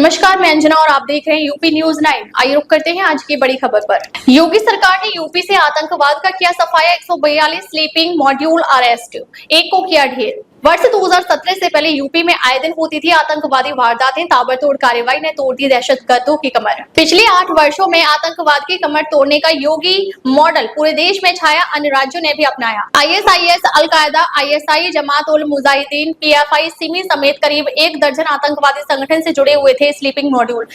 नमस्कार, मैं अंजना और आप देख रहे हैं यूपी न्यूज 9। आइए रुक करते हैं आज की बड़ी खबर पर। योगी सरकार ने यूपी से आतंकवाद का किया सफाया। 142 स्लीपिंग मॉड्यूल अरेस्ट, एक को किया ढेर। वर्ष 2017 से पहले यूपी में आए दिन होती थी आतंकवादी वारदातें। ताबड़तोड़ कार्रवाई ने तोड़ दी दहशतगर्दों की कमर। पिछले 8 वर्षों में आतंकवाद की कमर तोड़ने का योगी मॉडल पूरे देश में छाया, अन्य राज्यों ने भी अपनाया। ISIS, al Qaeda, ISI, Jamaat ul Mujahideen, PFI, Simi समेत करीब 1 दर्जन आतंकवादी संगठन से जुड़े हुए थे स्लीपिंग मॉड्यूल।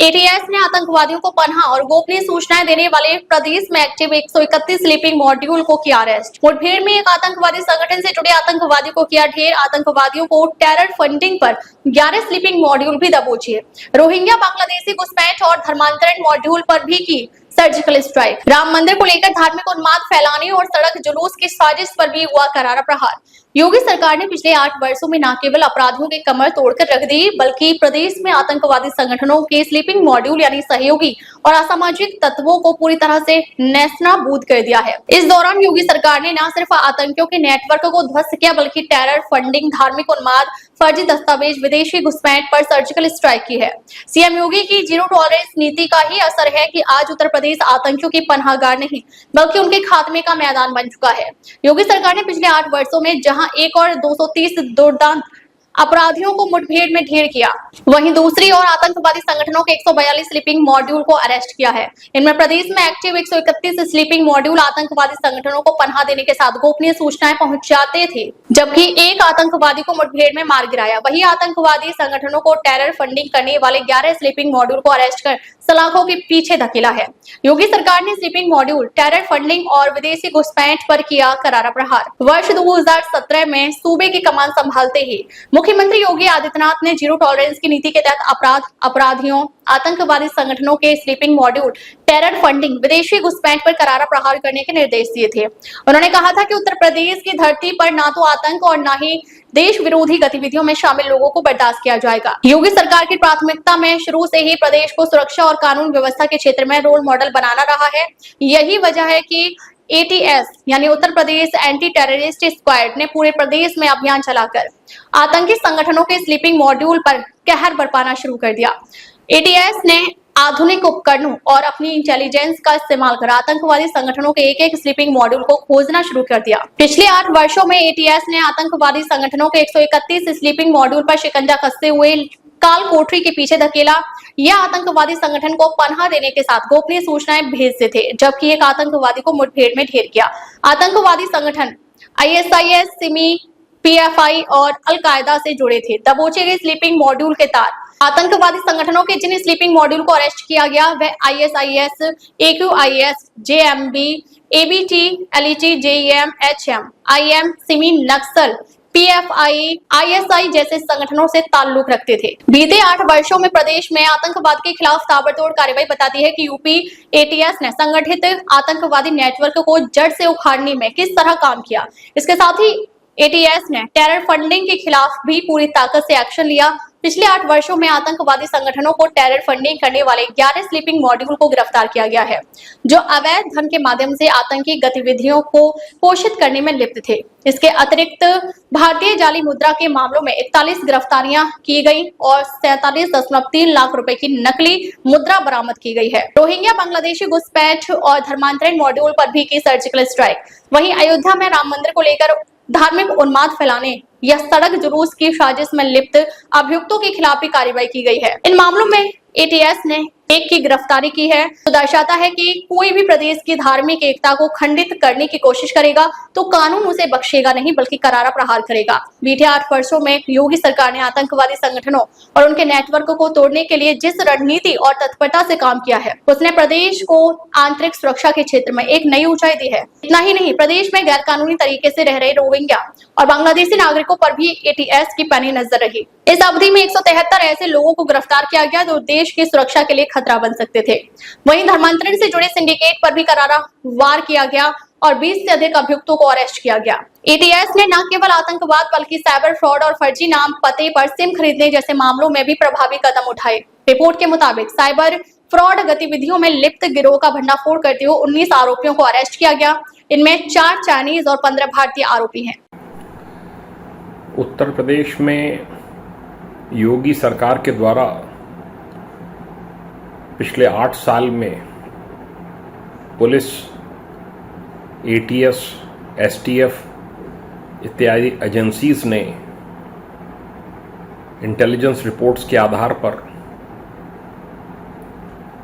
ATS ने आतंकवादियों को पनाह और गोपनीय सूचनाएं देने वाले प्रदेश में एक्टिव 131 स्लीपिंग मॉड्यूल को किया अरेस्ट। मुठभेड़ में एक आतंकवादी संगठन से जुड़े आतंकवादी को किया ढेर। आतंकवादियों को टेरर फंडिंग पर 11 स्लीपिंग मॉड्यूल भी दबोचे। रोहिंग्या, बांग्लादेशी घुसपैठ और धर्मांतरण मॉड्यूल पर भी की सर्जिकल स्ट्राइक। राम मंदिर को लेकर धार्मिक उन्माद फैलाने और सड़क जुलूस की साजिश पर भी हुआ करारा प्रहार। योगी सरकार ने पिछले 8 वर्षों में न केवल अपराधियों की कमर तोड़कर रख दी, बल्कि प्रदेश में आतंकवादी संगठनों के स्लीपिंग मॉड्यूल यानी सहयोगी और असामाजिक तत्वों को पूरी तरह से नेस्तनाबूद कर दिया है। इस दौरान योगी सरकार ने न सिर्फ आतंकियों के नेटवर्क को ध्वस्त किया, बल्कि टेरर फंडिंग, धार्मिक उन्माद, फर्जी दस्तावेज, विदेशी घुसपैठ पर सर्जिकल स्ट्राइक की है। सीएम योगी की जीरो टॉलरेंस नीति का ही असर है कि आज उत्तर प्रदेश आतंकियों की पनाहगाह नहीं, बल्कि उनके खात्मे का मैदान बन चुका है। योगी सरकार ने पिछले 8 वर्षों में जहां एक और 230 दुर्दांत अपराधियों को मुठभेड़ में ढेर किया, वहीं दूसरी ओर आतंकवादी संगठनों के 142 स्लीपिंग मॉड्यूल को अरेस्ट किया है। इनमें प्रदेश में एक्टिव 131 स्लीपिंग मॉड्यूल आतंकवादी संगठनों को पनाह देने के साथ गोपनीय सूचनाएं पहुंचाते थे, जबकि एक आतंकवादी को मुठभेड़ में मार गिराया। वही आतंकवादी संगठनों को टेरर फंडिंग करने वाले 11 स्लीपिंग मॉड्यूल को अरेस्ट कर सलाखों के पीछे धकेला है। योगी सरकार ने स्लीपिंग मॉड्यूल, टेरर फंडिंग और विदेशी घुसपैठ पर किया करारा प्रहार। वर्ष 2017 में सूबे की कमान संभालते ही मुख्यमंत्री योगी आदित्यनाथ ने जीरो टॉलरेंस की नीति के तहत अपराधियों, आतंकवादी संगठनों के स्लीपिंग मॉड्यूल, टेरर फंडिंग, विदेशी घुसपैठ पर करारा प्रहार करने के निर्देश दिए थे। उन्होंने कहा था कि उत्तर प्रदेश की धरती पर ना तो आतंक और ना ही देश विरोधी गतिविधियों में शामिल लोगों को बर्दाश्त किया जाएगा। योगी सरकार की प्राथमिकता में शुरू से ही प्रदेश को सुरक्षा और कानून व्यवस्था के क्षेत्र में रोल मॉडल बनाना रहा है। यही वजह है कि ATS यानी Uttar Pradesh anti terrorist squad ने पूरे प्रदेश में अभियान चलाकर आतंकी संगठनों के स्लीपिंग मॉड्यूल पर कहर बरपाना शुरू कर दिया। ATS ने आधुनिक उपकरणों और अपनी इंटेलिजेंस का इस्तेमाल कर आतंकवादी संगठनों के एक स्लीपिंग मॉड्यूल को खोजना शुरू कर दिया। पिछले 8 वर्षों में ATS ने आतंकवादी संगठनों के 131 स्लीपिंग मॉड्यूल पर शिकंजा कसते हुए काल कोठरी के पीछे धकेला। यह आतंकवादी संगठन को पनाह देने के साथ गोपनीय सूचनाएं भेजते थे, जबकि एक आतंकवादी को मुठभेड़ में ढेर किया। आतंकवादी संगठन ISIS, सिमी, PFI और अलकायदा से जुड़े थे। दबोचे गए स्लीपिंग मॉड्यूल के तार। आतंकवादी संगठनों के जिन स्लीपिंग मॉड्यूल को अरेस्ट किया गया वह ISIS, AQIS, JMB, ABT, LET, JEM, HM, IM, Simi, नक्सल, PFI, ISI जैसे संगठनों से ताल्लुक रखते थे। बीते 8 वर्षों में प्रदेश में आतंकवाद के खिलाफ ताबड़तोड़ कार्रवाई बताती है कि यूपी ATS ने संगठित आतंकवादी नेटवर्क को जड़ से उखाड़ने में किस तरह काम किया। इसके साथ ही ATS ने टेरर फंडिंग के खिलाफ भी पूरी ताकत से एक्शन लिया। पिछले 8 वर्षों में आतंकवादी संगठनों को टेरर फंडिंग करने वाले 11 स्लीपिंग मॉड्यूल को गिरफ्तार किया गया है, जो अवैध धन के माध्यम से आतंकी गतिविधियों को पोषित करने में लिप्त थे। इसके अतिरिक्त भारतीय जाली मुद्रा के मामलों में 41 गिरफ्तारियां की गई और 47.3 लाख रुपए की नकली मुद्रा बरामद की गई है। रोहिंग्या, बांग्लादेशी घुसपैठ और धर्मांतरण मॉड्यूल पर भी की सर्जिकल स्ट्राइक। वहीं अयोध्या में राम मंदिर को लेकर धार्मिक उन्माद फैलाने या सड़क जुलूस की साजिश में लिप्त अभियुक्तों के खिलाफ भी कार्रवाई की गई है। इन मामलों में ATS ने एक की गिरफ्तारी की है, तो दर्शाता है कि कोई भी प्रदेश की धार्मिक एकता को खंडित करने की कोशिश करेगा तो कानून उसे बख्शेगा नहीं, बल्कि करारा प्रहार करेगा। बीते 8 वर्षों में योगी सरकार ने आतंकवादी संगठनों और उनके नेटवर्क को तोड़ने के लिए जिस रणनीति और तत्परता से काम किया है, उसने प्रदेश को आंतरिक सुरक्षा के क्षेत्र में एक नई ऊंचाई दी है। इतना ही नहीं, प्रदेश में गैर कानूनी तरीके से रह रहे रोहिंग्या और बांग्लादेशी नागरिकों पर भी ATS की पैनी नजर रही। इस अवधि में 173 ऐसे लोगों को गिरफ्तार किया गया जो देश की सुरक्षा के लिए खतरा बन सकते थे। वहीं धर्मांतरण से जुड़े सिंडिकेट पर भी करारा वार किया गया और 20 से अधिक अभियुक्तों को अरेस्ट किया गया। ATS ने न केवल आतंकवाद बल्कि साइबर फ्रॉड और फर्जी नाम पते पर सिम खरीदने जैसे मामलों में भी प्रभावी कदम उठाए। रिपोर्ट के मुताबिक साइबर फ्रॉड गतिविधियों में लिप्त गिरोह का भंडाफोड़ करते हुए 19 आरोपियों को अरेस्ट किया गया। इनमें 4 चाइनीज और 15 भारतीय आरोपी हैं। उत्तर प्रदेश में योगी सरकार के द्वारा पिछले 8 साल में पुलिस, ATS, STF इत्यादि एजेंसीज ने इंटेलिजेंस रिपोर्ट्स के आधार पर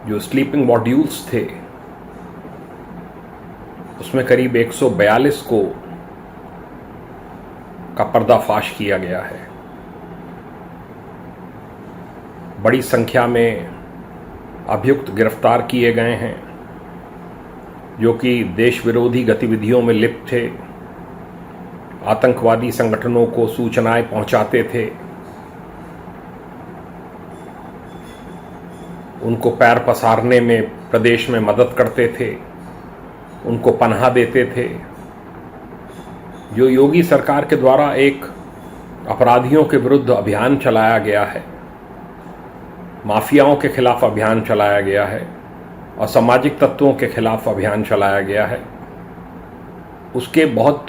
जो स्लीपिंग मॉड्यूल्स थे उसमें करीब 142 का पर्दाफाश किया गया है। बड़ी संख्या में अभियुक्त गिरफ्तार किए गए हैं जो कि देश विरोधी गतिविधियों में लिप्त थे, आतंकवादी संगठनों को सूचनाएं पहुंचाते थे, उनको पैर पसारने में प्रदेश में मदद करते थे, उनको पनाह देते थे। जो योगी सरकार के द्वारा एक अपराधियों के विरुद्ध अभियान चलाया गया है, माफियाओं के खिलाफ अभियान चलाया गया है, असामाजिक तत्वों के खिलाफ अभियान चलाया गया है, उसके बहुत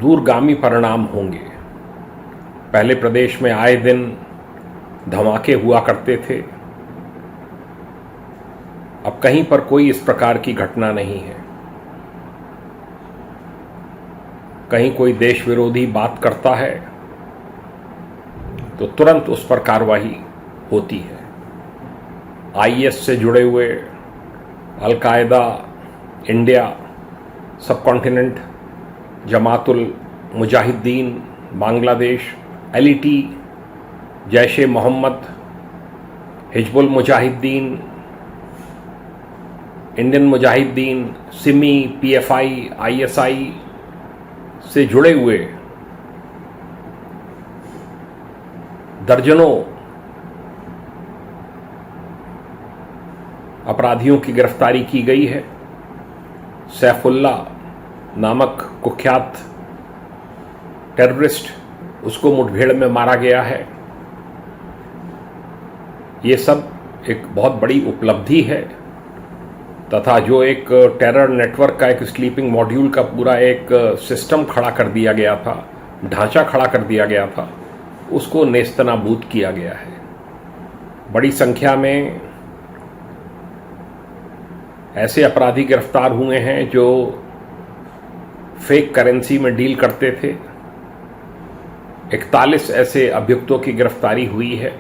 दूरगामी परिणाम होंगे। पहले प्रदेश में आए दिन धमाके हुआ करते थे, अब कहीं पर कोई इस प्रकार की घटना नहीं है। कहीं कोई देश विरोधी बात करता है तो तुरंत उस पर कार्रवाई होती है। IS से जुड़े हुए al-Qaeda, India, subcontinent, Jamatul Mujahideen, Bangladesh, LET, Jaish-e Mohammad, Hizbul Mujahideen, Indian Mujahideen, SIMI, PFI, ISI से जुड़े हुए दर्जनों अपराधियों की गिरफ्तारी की गई है। सैफुल्ला नामक कुख्यात टेररिस्ट, उसको मुठभेड़ में मारा गया है। ये सब एक बहुत बड़ी उपलब्धि है तथा जो एक टेरर नेटवर्क का, एक स्लीपिंग मॉड्यूल का पूरा एक सिस्टम खड़ा कर दिया गया था, ढांचा खड़ा कर दिया गया था, उसको नेस्तनाबूद किया गया है। बड़ी संख्या में ऐसे अपराधी गिरफ्तार हुए हैं जो फेक करेंसी में डील करते थे। 41 ऐसे अभियुक्तों की गिरफ्तारी हुई है।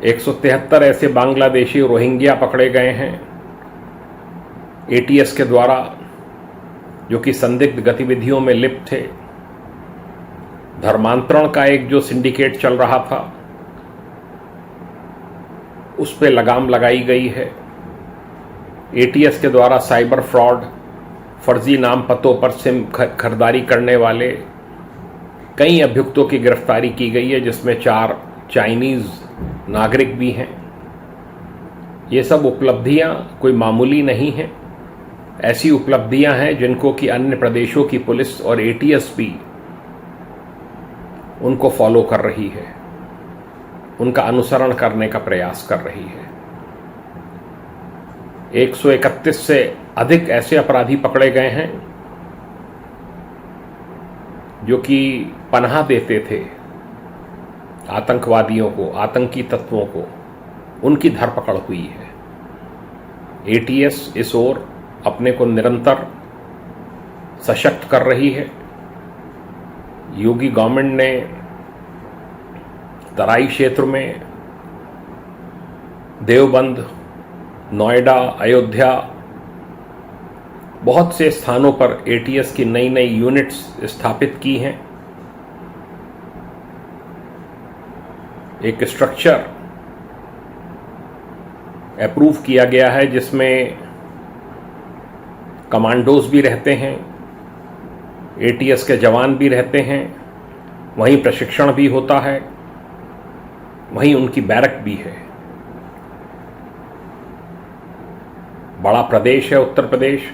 173 ऐसे बांग्लादेशी रोहिंग्या पकड़े गए हैं ATS के द्वारा, जो कि संदिग्ध गतिविधियों में लिप्त थे। धर्मांतरण का एक जो सिंडिकेट चल रहा था उस पे लगाम लगाई गई है। ATS के द्वारा साइबर फ्रॉड, फर्जी नाम पतों पर सिम खरीदारी करने वाले कई अभियुक्तों की गिरफ्तारी की गई है, जिसमें 4 चाइनीज नागरिक भी हैं। ये सब उपलब्धियां कोई मामूली नहीं हैं। ऐसी उपलब्धियां हैं जिनको कि अन्य प्रदेशों की पुलिस और ATS भी उनको फॉलो कर रही है, उनका अनुसरण करने का प्रयास कर रही है। 131 से अधिक ऐसे अपराधी पकड़े गए हैं जो कि पनाह देते थे आतंकवादियों को, आतंकी तत्वों को, उनकी धरपकड़ हुई है। ATS इस ओर अपने को निरंतर सशक्त कर रही है। योगी गवर्नमेंट ने तराई क्षेत्र में देवबंद, नोएडा, अयोध्या, बहुत से स्थानों पर ATS की नई नई यूनिट्स स्थापित की हैं। एक स्ट्रक्चर अप्रूव किया गया है जिसमें कमांडोज भी रहते हैं, ATS के जवान भी रहते हैं, वहीं प्रशिक्षण भी होता है, वहीं उनकी बैरक भी है। बड़ा प्रदेश है उत्तर प्रदेश,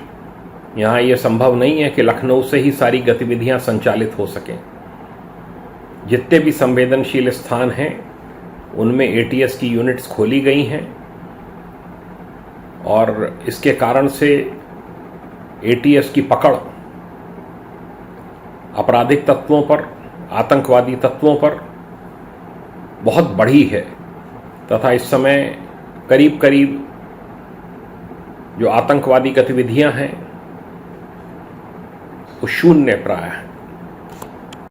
यहाँ ये संभव नहीं है कि लखनऊ से ही सारी गतिविधियां संचालित हो सकें। जितने भी संवेदनशील स्थान हैं उनमें ATS की यूनिट्स खोली गई हैं और इसके कारण से ATS की पकड़ आपराधिक तत्वों पर, आतंकवादी तत्वों पर बहुत बढ़ी है। तथा इस समय करीब करीब जो आतंकवादी गतिविधियां हैं वो शून्य प्राय हैं।